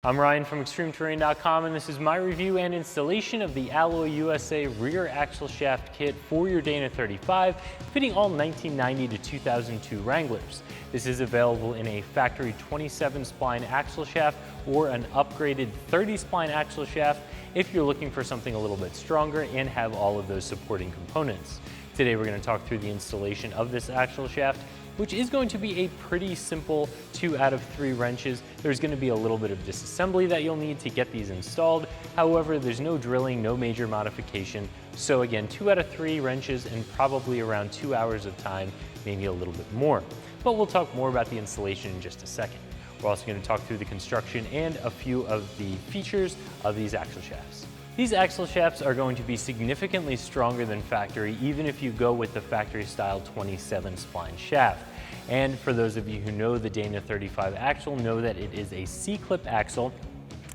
I'm Ryan from ExtremeTerrain.com, and this is my review and installation of the Alloy USA rear axle shaft kit for your Dana 35, fitting all 1990 to 2002 Wranglers. This is available in a factory 27 spline axle shaft or an upgraded 30 spline axle shaft if you're looking for something a little bit stronger and have all of those supporting components. Today we're going to talk through the installation of this axle shaft, which is going to be a pretty simple 2 out of 3 wrenches. There's going to be a little bit of disassembly that you'll need to get these installed. However, there's no drilling, no major modification. So again, 2 out of 3 wrenches and probably around 2 hours of time, maybe a little bit more. But we'll talk more about the installation in just a second. We're also going to talk through the construction and a few of the features of these axle shafts. These axle shafts are going to be significantly stronger than factory, even if you go with the factory style 27 spline shaft. And for those of you who know the Dana 35 axle, know that it is a C-clip axle.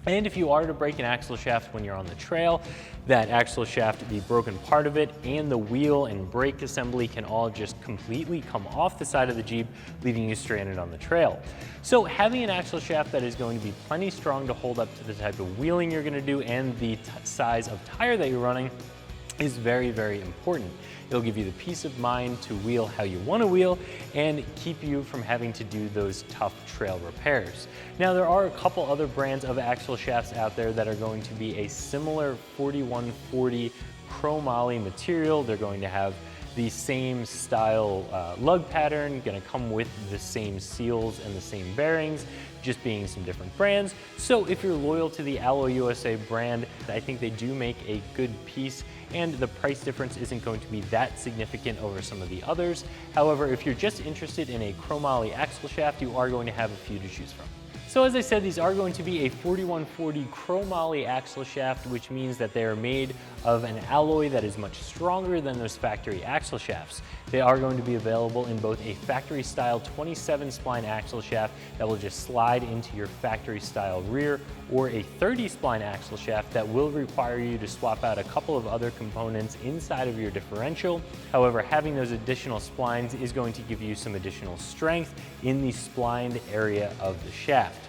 And if you are to break an axle shaft when you're on the trail, that axle shaft, the broken part of it, and the wheel and brake assembly can all just completely come off the side of the Jeep, leaving you stranded on the trail. So having an axle shaft that is going to be plenty strong to hold up to the type of wheeling you're going to do and the size of tire that you're running is very, very important. It'll give you the peace of mind to wheel how you want to wheel and keep you from having to do those tough trail repairs. Now, there are a couple other brands of axle shafts out there that are going to be a similar 4140 chromoly material. They're going to have the same style lug pattern, going to come with the same seals and the same bearings, just being some different brands. So if you're loyal to the Alloy USA brand, I think they do make a good piece, and the price difference isn't going to be that significant over some of the others. However, if you're just interested in a chromoly axle shaft, you are going to have a few to choose from. So as I said, these are going to be a 4140 chromoly axle shaft, which means that they are made of an alloy that is much stronger than those factory axle shafts. They are going to be available in both a factory style 27 spline axle shaft that will just slide into your factory style rear, or a 30 spline axle shaft that will require you to swap out a couple of other components inside of your differential. However, having those additional splines is going to give you some additional strength in the splined area of the shaft.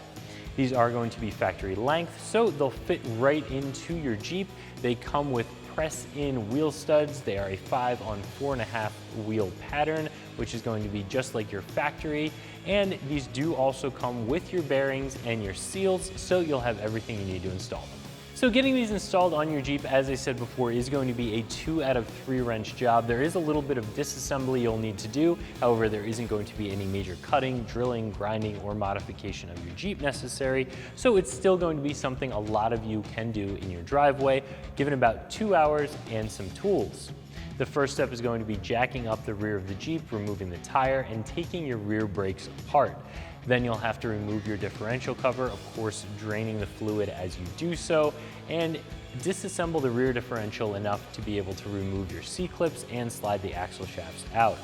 These are going to be factory length, so they'll fit right into your Jeep. They come with press-in wheel studs. They are a 5 on 4.5 wheel pattern, which is going to be just like your factory. And these do also come with your bearings and your seals, so you'll have everything you need to install them. So getting these installed on your Jeep, as I said before, is going to be a 2 out of 3 wrench job. There is a little bit of disassembly you'll need to do. However, there isn't going to be any major cutting, drilling, grinding, or modification of your Jeep necessary. So it's still going to be something a lot of you can do in your driveway, given about 2 hours and some tools. The first step is going to be jacking up the rear of the Jeep, removing the tire, and taking your rear brakes apart. Then you'll have to remove your differential cover, of course draining the fluid as you do so, and disassemble the rear differential enough to be able to remove your C-clips and slide the axle shafts out.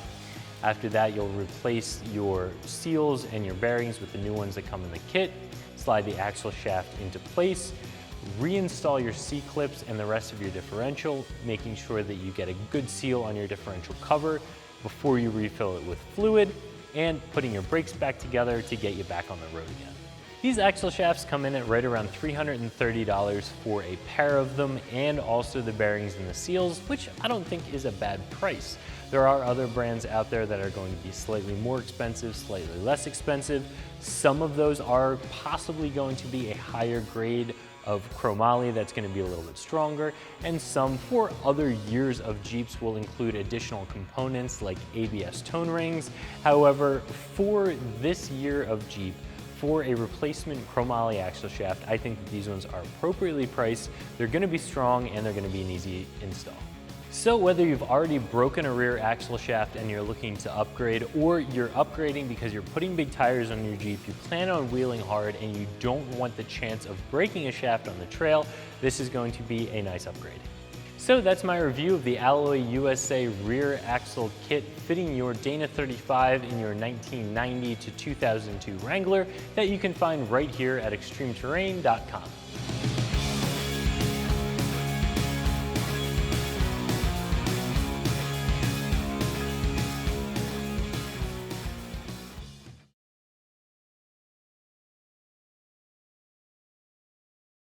After that, you'll replace your seals and your bearings with the new ones that come in the kit, slide the axle shaft into place, reinstall your C-clips and the rest of your differential, making sure that you get a good seal on your differential cover before you refill it with fluid, and putting your brakes back together to get you back on the road again. These axle shafts come in at right around $330 for a pair of them, and also the bearings and the seals, which I don't think is a bad price. There are other brands out there that are going to be slightly more expensive, slightly less expensive. Some of those are possibly going to be a higher grade of chromoly that's going to be a little bit stronger, and some for other years of Jeeps will include additional components like ABS tone rings. However, for this year of Jeep, for a replacement chromoly axle shaft, I think that these ones are appropriately priced. They're going to be strong and they're going to be an easy install. So whether you've already broken a rear axle shaft and you're looking to upgrade, or you're upgrading because you're putting big tires on your Jeep, you plan on wheeling hard and you don't want the chance of breaking a shaft on the trail, this is going to be a nice upgrade. So that's my review of the Alloy USA rear axle kit fitting your Dana 35 in your 1990 to 2002 Wrangler that you can find right here at ExtremeTerrain.com.